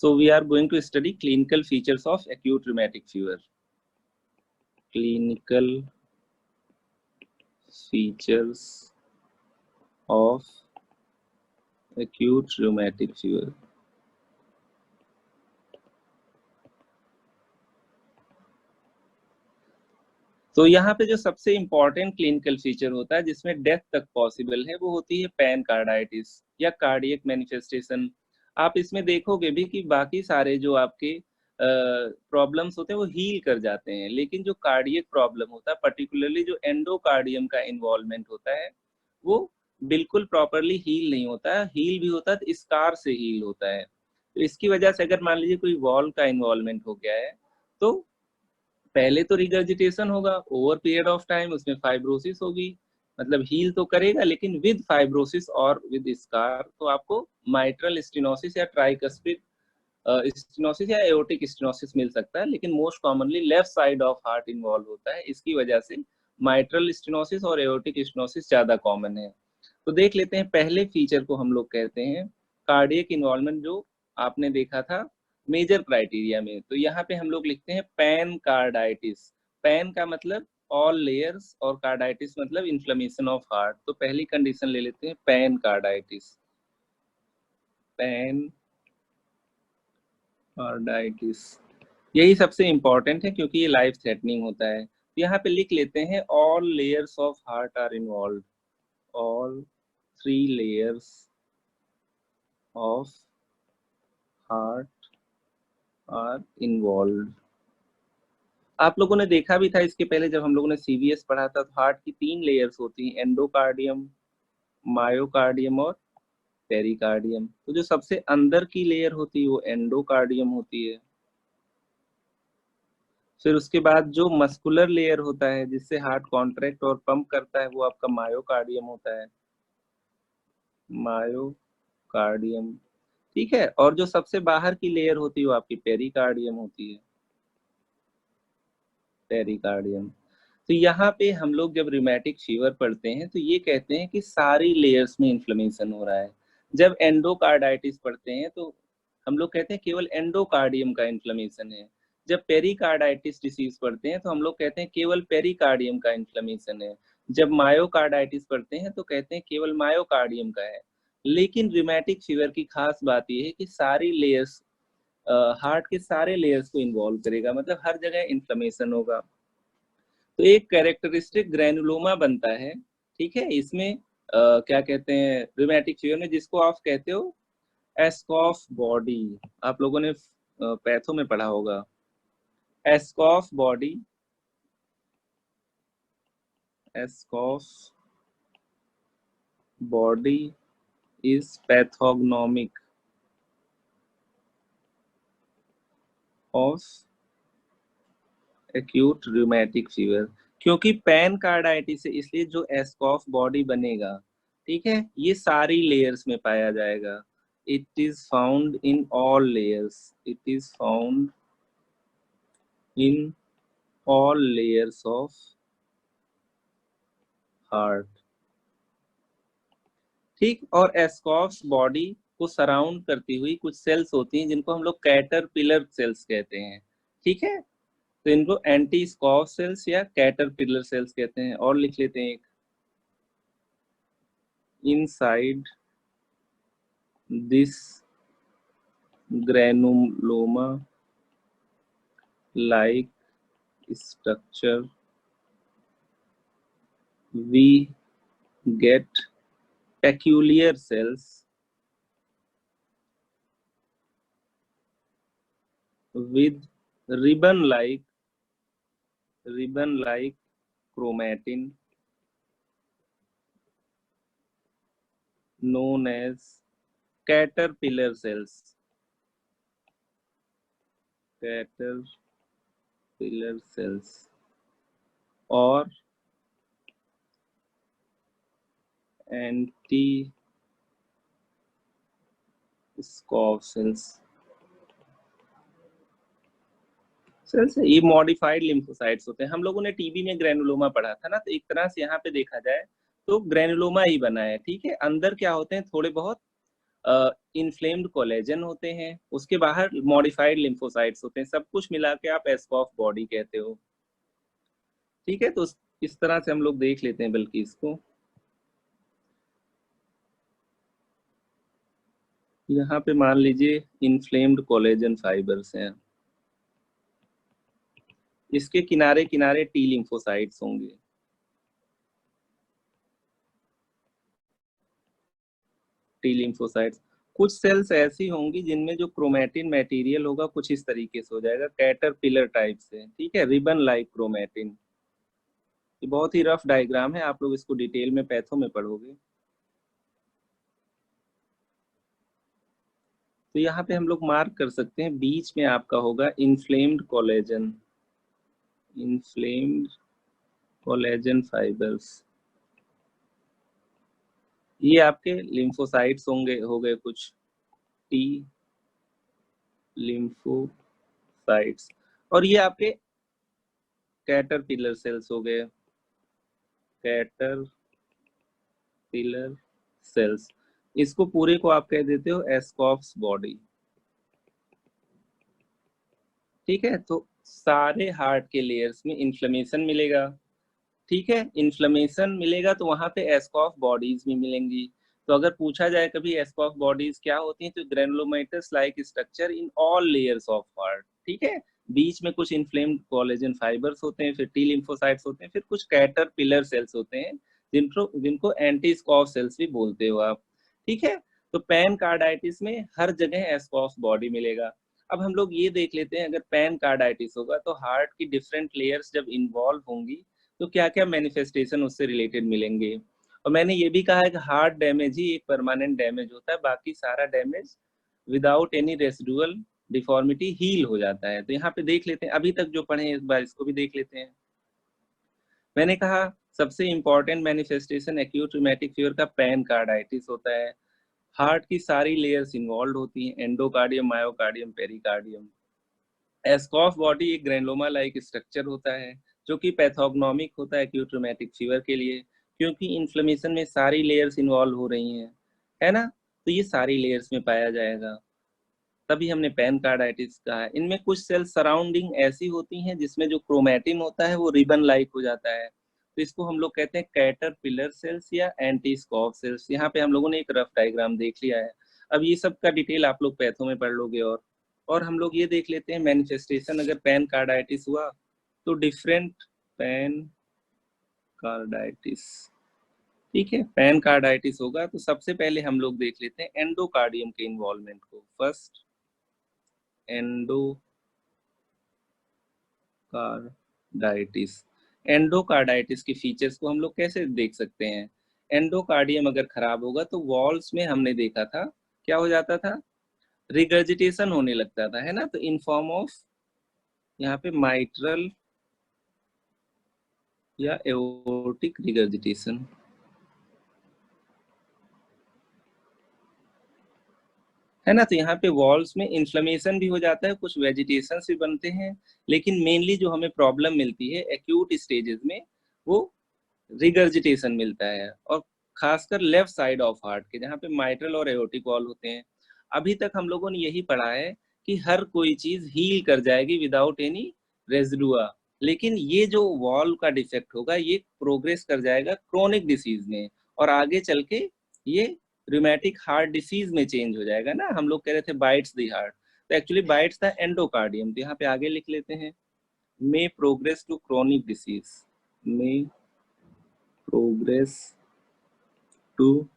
So we are going to study clinical features of acute rheumatic fever. Clinical features of acute rheumatic fever. तो यहाँ पे जो सबसे important clinical feature होता है जिसमें डेथ तक पॉसिबल है वो होती है पेनकार्डाइटिस या कार्डियक मैनिफेस्टेशन। आप इसमें देखोगे भी कि बाकी सारे जो आपके प्रॉब्लम्स होते हैं वो हील कर जाते हैं, लेकिन जो कार्डियक प्रॉब्लम होता है पर्टिकुलरली जो एंडोकार्डियम का इन्वॉल्वमेंट होता है वो बिल्कुल प्रॉपरली हील नहीं होता है। हील भी होता है तो स्कार से हील होता है। तो इसकी वजह से अगर मान लीजिए कोई वॉल्व का इन्वॉल्वमेंट हो गया है तो पहले तो रिगर्जिटेशन होगा, ओवर पीरियड ऑफ टाइम उसमें फाइब्रोसिस होगी, मतलब हील तो करेगा लेकिन विद फाइब्रोसिस और विद स्कार। तो आपको माइट्रल स्टेनोसिस या ट्राइकस्पिड स्टेनोसिस या एओर्टिक स्टेनोसिस मिल सकता है, लेकिन most commonly left side of heart involve होता है। इसकी वजह से माइट्रल स्टेनोसिस और एओर्टिक स्टेनोसिस ज्यादा कॉमन है। तो देख लेते हैं पहले फीचर को, हम लोग कहते हैं कार्डियक इन्वॉल्वमेंट, जो आपने देखा था मेजर क्राइटेरिया में। तो यहाँ पे हम लोग लिखते हैं पेनकार्डाइटिस। पेन का मतलब ऑल लेयर्स और कार्डाइटिस मतलब इन्फ्लेमेशन ऑफ हार्ट। तो पहली कंडीशन ले लेते हैं पेनकार्डाइटिस। पेनकार्डाइटिस यही सबसे इंपॉर्टेंट है क्योंकि ये लाइफ थ्रेटनिंग होता है। तो यहाँ पे लिख लेते हैं all layers of heart are involve. All 3 layers of heart are involve. आप लोगों ने देखा भी था इसके पहले जब हम लोगों ने सीवीएस पढ़ा था, तो हार्ट की 3 लेयर्स होती हैं, एंडोकार्डियम, मायोकार्डियम और पेरिकार्डियम। तो जो सबसे अंदर की लेयर होती है वो एंडोकार्डियम होती है। फिर उसके बाद जो मस्कुलर लेयर होता है जिससे हार्ट कॉन्ट्रैक्ट और पंप करता है वो आपका मायोकार्डियम होता है, मायोकार्डियम। ठीक है, और जो सबसे बाहर की लेयर होती है वो आपकी पेरिकार्डियम होती है, पेरिकार्डियम। तो यहाँ पे हम लोग जब रिमेटिक फीवर पढ़ते हैं तो ये कहते हैं कि सारी लेयर्स में इन्फ्लेमेशन हो रहा है। जब एंडोकार्डाइटिस पढ़ते हैं तो हम लोग कहते हैं केवल एंडोकार्डियम का इन्फ्लेमेशन है। जब पेरिकार्डाइटिस डिसीज पढ़ते हैं तो हम लोग कहते हैं केवल पेरिकार्डियम का इन्फ्लेमेशन है। जब मायोकार्डाइटिस पढ़ते हैं तो कहते हैं केवल मायोकार्डियम का है। लेकिन रिमेटिक फीवर की खास बात यह है कि सारी लेयर्स, हार्ट के सारे लेयर्स को इन्वॉल्व करेगा, मतलब हर जगह इन्फ्लेमेशन होगा। तो एक कैरेक्टरिस्टिक ग्रैनुलोमा बनता है, ठीक है। इसमें क्या कहते हैं रिमेटिक फीवर में, जिसको आप कहते हो एस्कॉफ बॉडी। आप लोगों ने पैथो में पढ़ा होगा Aschoff body. Aschoff body is pathognomonic of acute rheumatic fever. क्योंकि पेनकार्डाइटिस है इसलिए जो एस्कॉफ बॉडी बनेगा, ठीक है, ये सारी लेयर्स में पाया जाएगा। It is found in all layers, it is found in all layers of heart. ठीक, और एस्कॉफ बॉडी को सराउंड करती हुई कुछ सेल्स होती हैं जिनको हम लोग कैटरपिलर सेल्स कहते हैं, ठीक है। तो इनको एंटी स्कॉफ सेल्स या कैटरपिलर सेल्स कहते हैं। और लिख लेते हैं एक, inside this granuloma like structure we get peculiar cells with ribbon like chromatin known as caterpillar cells, caterpillar cells और एंटी स्कॉफ सेल्स। सेल्स ये मॉडिफाइड लिम्फोसाइट्स होते हैं। हम लोगों ने टीबी में ग्रेनुलोमा पढ़ा था ना, तो एक तरह से यहाँ पे देखा जाए तो ग्रेनुलोमा ही बना है, ठीक है। अंदर क्या होते हैं थोड़े बहुत इन्फ्लेम्ड कोलेजन होते हैं, उसके बाहर मॉडिफाइड लिम्फोसाइट्स होते हैं, सब कुछ मिला के आप एस्कॉफ बॉडी कहते हो। ठीक है, तो इस तरह से हम लोग देख लेते हैं बल्कि इसको। यहाँ पे मान लीजिए इन्फ्लेम्ड कोलेजन फाइबर्स हैं, इसके किनारे किनारे टी लिम्फोसाइट्स होंगे। टी लिम्फोसाइट्स, कुछ सेल्स ऐसी होंगी जिनमें जो क्रोमेटिन मटेरियल होगा कुछ इस तरीके से हो जाएगा, कैटरपिलर टाइप से। ठीक है, रिबन लाइक क्रोमेटिन। ये बहुत ही रफ डायग्राम है, आप लोग इसको डिटेल में पैथो में पढ़ोगे। तो यहाँ पे हम लोग मार्क कर सकते हैं, बीच में आपका होगा inflamed collagen, inflamed collagen fibres. ये आपके लिम्फोसाइट्स होंगे, हो गए कुछ टी लिम्फोसाइट्स, और ये आपके कैटरपिलर सेल्स हो गए, कैटरपिलर सेल्स। इसको पूरे को आप कह देते हो एस्कॉफ्स बॉडी। ठीक है, तो सारे हार्ट के लेयर्स में इन्फ्लेमेशन मिलेगा। ठीक है, इन्फ्लेमेशन मिलेगा तो वहां पे एस्कॉफ बॉडीज भी मिलेंगी। तो अगर पूछा जाए कभी एस्कॉफ बॉडीज क्या होती हैं, तो granulomatous like structure in all layers of heart. ठीक है, बीच में कुछ इन्फ्लेम्ड कोलेजन फाइबर्स होते हैं, फिर टी लिम्फोसाइट्स होते हैं, फिर कुछ कैटरपिलर सेल्स होते हैं जिनको जिनको एंटी स्कॉफ सेल्स भी बोलते हो आप। ठीक है, तो पैन कार्डाइटिस में हर जगह एस्कॉफ बॉडी मिलेगा। अब हम लोग ये देख लेते हैं, अगर पैन कार्डाइटिस होगा तो हार्ट की डिफरेंट लेयर्स जब इन्वॉल्व होंगी तो क्या क्या मैनिफेस्टेशन उससे रिलेटेड मिलेंगे। और मैंने ये भी कहा है कि हार्ट डैमेज ही एक परमानेंट डैमेज होता है, बाकी सारा damage without any residual deformity heal हो जाता है। तो यहाँ पे देख लेते हैं, अभी तक जो पढ़े हैं इस बार इसको भी देख लेते हैं। मैंने कहा सबसे important manifestation acute rheumatic fever का पैन कार्डाइटिस होता है। हार्ट की सारी लेयर्स इन्वॉल्व होती हैं, एंडोकार्डियम, मायोकार्डियम, पेरिकार्डियम। एस्कॉफ बॉडी एक ग्रेनुलोमा लाइक स्ट्रक्चर होता है जो कि पैथोग्नोमिक होता है एक्यूट रूमेटिक फीवर के लिए, क्योंकि इन्फ्लेमेशन में सारी लेयर्स इन्वॉल्व हो रही हैं, है ना। तो ये सारी लेयर्स में पाया जाएगा, तभी हमने पैन कार्डाइटिस कहा है। इनमें कुछ सेल्स सराउंडिंग ऐसी होती हैं जिसमें जो क्रोमेटिन होता है वो रिबन लाइक हो जाता है, तो इसको हम लोग कहते हैं कैटरपिलर सेल्स या एंटी स्कॉफ सेल्स। यहाँ पे हम लोगों ने एक रफ डायग्राम देख लिया है, अब ये सब का डिटेल आप लोग पैथो में पढ़ लोगे। और हम लोग ये देख लेते हैं मैनिफेस्टेशन, अगर पैन कार्डाइटिस हुआ तो डिफरेंट पैन कार्डाइटिस। ठीक है, पैन कार्डाइटिस होगा तो सबसे पहले हम लोग देख लेते हैं एंडोकार्डियम के इन्वॉल्वमेंट को। फर्स्ट एंडोकार्डाइटिस, एंडोकार्डाइटिस के फीचर्स को हम लोग कैसे देख सकते हैं। एंडोकार्डियम अगर खराब होगा तो वॉल्स में हमने देखा था क्या हो जाता था, रिगर्जिटेशन होने लगता था, है ना। तो इन फॉर्म ऑफ यहाँ पे माइट्रल या एओर्टिक रिगर्जिटेशन, है ना। तो यहाँ पे वॉल्स में इन्फ्लेमेशन भी हो जाता है, कुछ वेजिटेशन भी बनते हैं, लेकिन मेनली जो हमें प्रॉब्लम मिलती है एक्यूट स्टेजेस में वो रिगर्जिटेशन मिलता है, और खासकर लेफ्ट साइड ऑफ हार्ट के जहाँ पे माइट्रल और एओर्टिक वॉल होते हैं। अभी तक हम लोगों ने यही पढ़ा है कि हर कोई चीज हील कर जाएगी विदाउट एनी रेजिडुआ, लेकिन ये जो वॉल का डिफेक्ट होगा ये प्रोग्रेस कर जाएगा क्रोनिक डिसीज में, और आगे चल के ये रूमेटिक हार्ट डिसीज में चेंज हो जाएगा ना। हम लोग कह रहे थे बाइट्स द हार्ट, तो एक्चुअली बाइट्स द एंडोकार्डियम। तो यहाँ पे आगे लिख लेते हैं, may progress to chronic disease, may progress to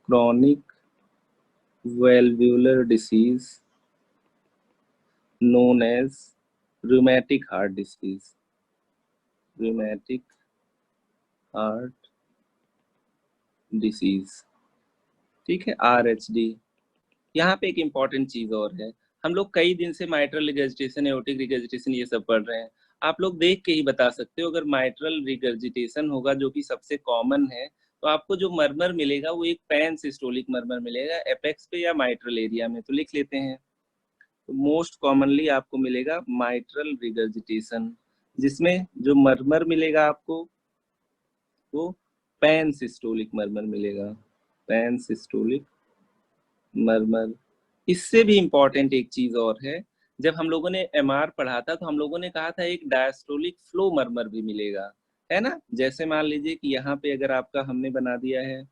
chronic valvular disease known as rheumatic heart disease, rheumatic heart disease। ठीक है, RHD। यहाँ पे एक इम्पॉर्टेंट चीज और है, हम लोग कई दिन से माइट्रल रिगर्जिटेशन, एओर्टिक रिगर्जिटेशन ये सब पढ़ रहे हैं। आप लोग देख के ही बता सकते हो, अगर माइट्रल रिगर्जिटेशन होगा जो कि सबसे कॉमन है, तो आपको जो मर्मर मिलेगा वो एक पैन सिस्टोलिक मर्मर मिलेगा, एपेक्स पे या माइट्रल एरिया में। तो लिख लेते हैं, तो मोस्ट कॉमनली आपको मिलेगा माइट्रल रिगर्जिटेशन, जिसमें जो मर्मर मिलेगा आपको वो पैन सिस्टोलिक मर्मर मिलेगा, पैन सिस्टोलिक मरमर। इससे भी इम्पोर्टेंट एक चीज और है, जब हम लोगों ने एमआर पढ़ा था तो हम लोगों ने कहा था एक डायस्टोलिक फ्लो मरमर भी मिलेगा, है ना। जैसे मान लीजिए कि यहाँ पे अगर आपका हमने बना दिया है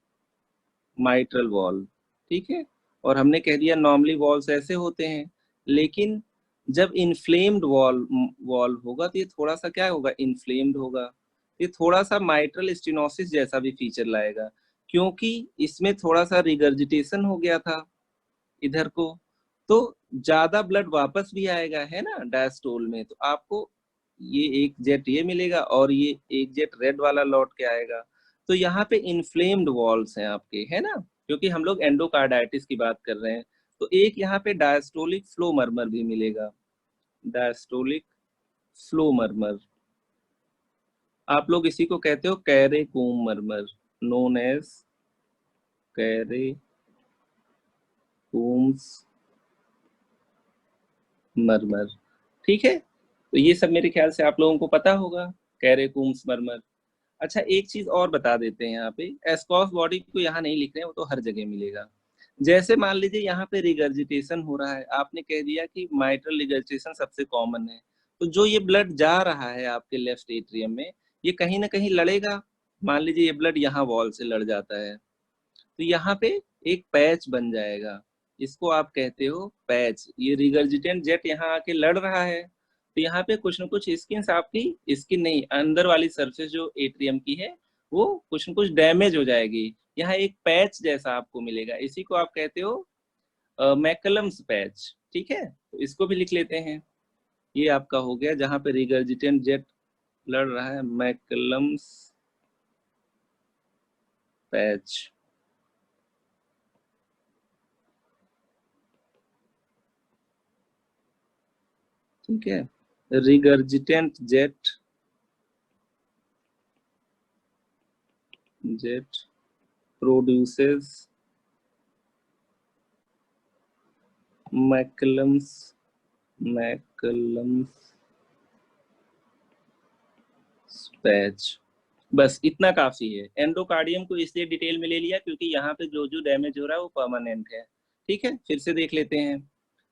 माइट्रल वॉल, ठीक है, और हमने कह दिया नॉर्मली वॉल्स ऐसे होते हैं, लेकिन जब इन्फ्लेम्ड वॉल वॉल होगा तो ये थोड़ा सा क्या होगा, इन्फ्लेम्ड होगा। ये थोड़ा सा माइट्रल स्टेनोसिस जैसा भी फीचर लाएगा, क्योंकि इसमें थोड़ा सा रिगर्जिटेशन हो गया था इधर को, तो ज्यादा ब्लड वापस भी आएगा, है ना, डायस्टोल में। तो आपको ये एक जेट ये मिलेगा और ये एक जेट रेड वाला लौट के आएगा। तो यहाँ पे इन्फ्लेम्ड वॉल्स हैं आपके, है ना, क्योंकि हम लोग एंडोकार्डाइटिस की बात कर रहे हैं। तो एक यहाँ पे डायस्टोलिक फ्लो मरमर भी मिलेगा, डायस्टोलिक फ्लो मरमर। आप लोग इसी को कहते हो कैरेकूम मरमर, नोन एज कैरेकूम्स मरमर, ठीक है। तो ये सब मेरे ख्याल से आप लोगों को पता होगा, कैरेकूम्स मरमर। अच्छा, एक चीज और बता देते हैं, यहाँ पे एस्कॉस बॉडी को यहाँ नहीं लिख रहे हैं, वो तो हर जगह मिलेगा। जैसे मान लीजिए यहाँ पे रिगर्जिटेशन हो रहा है, आपने कह दिया कि माइट्रल रिगर्जिटेशन सबसे कॉमन है, तो जो ये ब्लड जा रहा है आपके लेफ्ट एट्रियम में, ये कहीं ना कहीं लड़ेगा। मान लीजिए ये ब्लड यहाँ वॉल से लड़ जाता है, तो यहाँ पे एक पैच बन जाएगा, इसको आप कहते हो पैच। ये रिगर्जिटेंट जेट यहाँ आके लड़ रहा है, तो यहाँ पे कुछ न कुछ स्किन, आपकी स्किन नहीं, अंदर वाली सरफेस जो एट्रियम की है वो कुछ न कुछ डैमेज हो जाएगी। यहाँ एक पैच जैसा आपको मिलेगा, इसी को आप कहते हो मैकलम्स पैच, ठीक है। तो इसको भी लिख लेते हैं। ये आपका हो गया जहाँ पे रिगर्जिटेंट जेट लड़ रहा है, मैकलम्स पैच, ठीक है। रिगर्जिटेंट जेट जेट प्रोड्यूसेस मैकलम्स मैकलम्स पैच। बस इतना काफी है। एंडोकार्डियम को इसलिए डिटेल में ले लिया क्योंकि यहाँ पे जो जो डैमेज हो रहा है वो परमानेंट है, ठीक है। फिर से देख लेते हैं।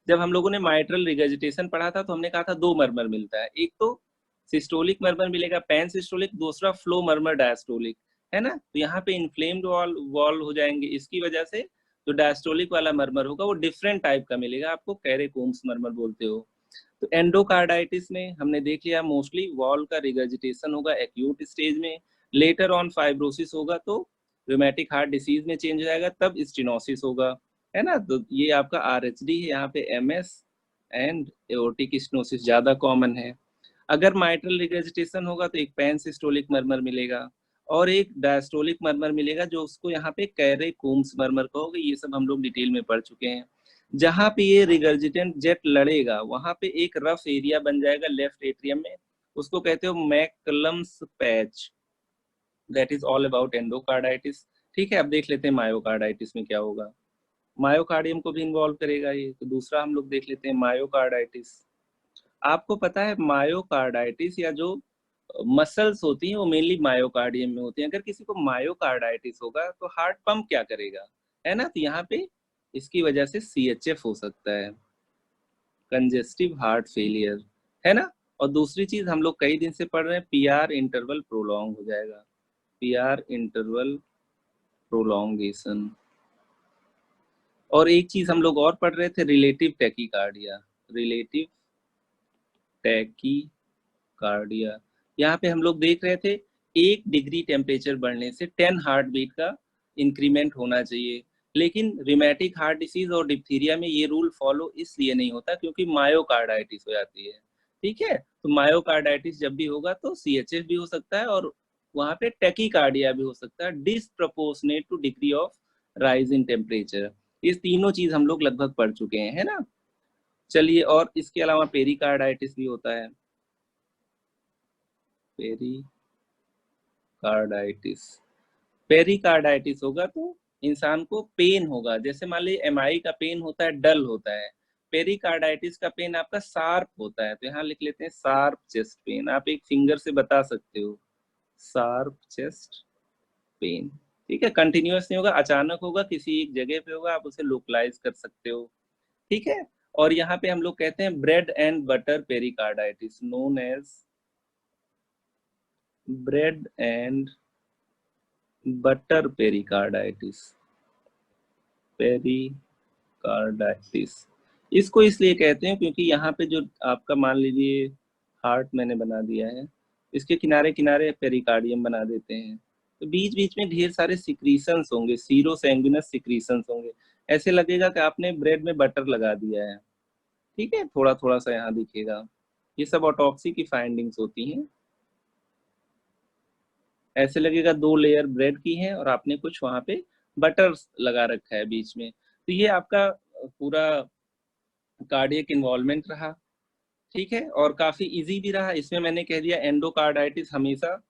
जब हम लोगों ने माइट्रल रिगर्जिटेशन पढ़ा था तो हमने कहा था दो मरमर मिलता है, एक तो सिस्टोलिक मरमर मिलेगा पैन सिस्टोलिक, दूसरा फ्लो मरमर डायस्टोलिक, है ना। तो यहाँ पे इन्फ्लेम्ड वॉल वॉल हो जाएंगे, इसकी वजह से जो डायस्टोलिक वाला मरमर होगा वो डिफरेंट टाइप का मिलेगा आपको, कैरेकोम्स मरमर बोलते हो। तो एंडोकार्डाइटिस में हमने देख लिया मोस्टली वॉल का रिगर्जिटेशन होगा एक्यूट स्टेज में, लेटर ऑन फाइब्रोसिस होगा तो रूमेटिक हार्ट डिसीज में चेंज हो जाएगा, तब स्टेनोसिस होगा, है ना। तो ये आपका आरएचडी है, यहाँ पे एमएस एंड एओर्टिक स्टेनोसिस ज्यादा कॉमन है। अगर माइट्रल रिगर्जिटेशन होगा तो एक पैन सिस्टोलिक मरमर मिलेगा और एक डायस्टोलिक मरमर मिलेगा, जो उसको यहाँ पे कैरेकूम्स मरमर कहोगे। ये सब हम लोग डिटेल में पढ़ चुके हैं। जहां पे ये रिगर्जिटेंट जेट लड़ेगा वहां पे एक रफ एरिया बन जाएगा लेफ्ट एट्रियम में, उसको कहते हो MacCallum's patch. That is all about endocarditis, ठीक है। अब देख लेते हैं मायोकार्डाइटिस में क्या होगा। मायोकार्डियम को भी इन्वॉल्व करेगा ये, तो दूसरा हम लोग देख लेते हैं मायोकार्डाइटिस। आपको पता है मायोकार्डाइटिस या जो मसल्स होती हैं वो मेनली मायोकार्डियम में होती हैं। अगर किसी को मायोकार्डाइटिस होगा तो हार्ट पंप क्या करेगा, है ना। तो यहाँ पे इसकी वजह से सीएचएफ हो सकता है, कंजेस्टिव हार्ट फेलियर, है ना। और दूसरी चीज हम लोग कई दिन से पढ़ रहे हैं, पीआर इंटरवल प्रोलॉन्ग हो जाएगा, पीआर इंटरवल प्रोलॉन्गेशन। और एक चीज हम लोग और पढ़ रहे थे, रिलेटिव टैकीकार्डिया, रिलेटिव टैकीकार्डिया। यहाँ पे हम लोग देख रहे थे 1 डिग्री टेम्परेचर बढ़ने से 10 हार्ट बीट का इंक्रीमेंट होना चाहिए, लेकिन रिमेटिक हार्ट डिसीज और डिप्थीरिया में ये रूल फॉलो इसलिए नहीं होता क्योंकि मायोकार्डाइटिस हो जाती है, ठीक है। तो मायोकार्डाइटिस जब भी होगा तो सीएचएफ भी हो सकता है और वहां पे टैकीकार्डिया भी हो सकता है, disproportionate two degree of rise in temperature. ये तीनों चीज हम लोग लगभग पढ़ चुके हैं, है ना। चलिए, और इसके अलावा पेरिकार्डाइटिस भी होता है, पेरिकार्डाइटिस। पेरिकार्डाइटिस होगा तो इंसान को पेन होगा, जैसे मान लीजिए एमआई का पेन होता है डल होता है, पेरिकार्डाइटिस का पेन आपका शार्प होता है। तो यहाँ लिख लेते हैं शार्प चेस्ट पेन, आप एक फिंगर से बता सकते हो शार्प चेस्ट पेन। ठीक है, कंटिन्यूअस नहीं होगा, अचानक होगा, किसी एक जगह पे होगा, आप उसे लोकलाइज कर सकते हो। ठीक है, और यहाँ पे हम लोग कहते हैं bread and butter pericarditis, known as bread and butter pericarditis, pericarditis. इसको इसलिए कहते हैं क्योंकि यहाँ पे जो आपका मान लीजिए हार्ट मैंने बना दिया है, इसके किनारे किनारे पेरिकार्डियम बना देते हैं, तो बीच बीच में ढेर सारे सिक्रीशंस होंगे, सीरो सैंगुइनस सिक्रीशंस होंगे, ऐसे लगेगा कि आपने ब्रेड में बटर लगा दिया है। ठीक है, थोड़ा थोड़ा सा यहाँ दिखेगा। ये सब ऑटोप्सी की फाइंडिंग्स होती हैं। ऐसे लगेगा 2 लेयर ब्रेड की है और आपने कुछ वहां पे बटर लगा रखा है बीच में। तो ये आपका पूरा कार्डियक इन्वॉल्वमेंट रहा। ठीक है, और काफी इजी भी रहा। इसमें मैंने कह दिया एंडोकार्डाइटिस हमेशा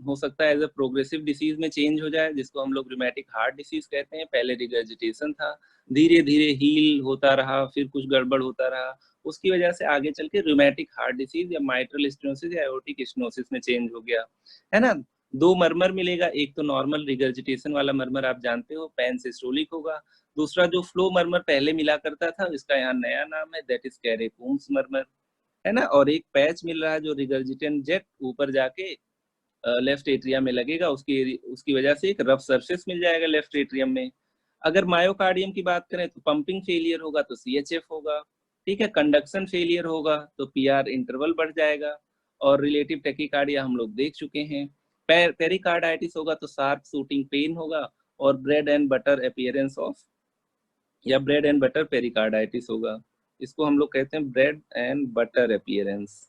हो सकता है एज अ प्रोग्रेसिव डिसीज में चेंज हो जाए, जिसको हम लोग रूमेटिक हार्ट डिसीज कहते हैं। पहले रिगर्जिटेशन था, धीरे धीरे हील होता रहा, फिर कुछ गड़बड़ होता रहा, उसकी वजह से आगे चल के रूमेटिक हार्ट डिसीज या माइट्रल स्टेनोसिस या एओर्टिक स्टेनोसिस में चेंज हो गया, है ना। 2 मरमर मिलेगा, एक तो नॉर्मल रिगर्जिटेशन वाला मरमर आप जानते हो, पैन सिस्टोलिक होगा। दूसरा जो फ्लो मरमर पहले मिला करता था, इसका यहाँ नया नाम है, दैट इज कैरेकून्स मरमर, है ना। और एक पैच मिल रहा है जो रिगर्जिटेंट जेट ऊपर जाके लेफ्ट एट्रियम में लगेगा, उसकी उसकी वजह से एक रफ सरफेस मिल जाएगा लेफ्ट एट्रियम में। अगर मायोकार्डियम की बात करें तो पंपिंग फेलियर होगा तो सीएचएफ होगा। ठीक है, कंडक्शन फेलियर होगा तो पीआर इंटरवल बढ़ जाएगा, और रिलेटिव टेकिकार्डिया हम लोग देख चुके हैं। पेरिकार्डाइटिस होगा तो शार्प शूटिंग पेन होगा, और bread and butter appearance of या ब्रेड एंड बटर पेरिकार्डाइटिस होगा। इसको हम लोग कहते हैं bread and butter appearance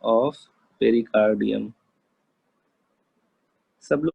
of pericardium. सब लोग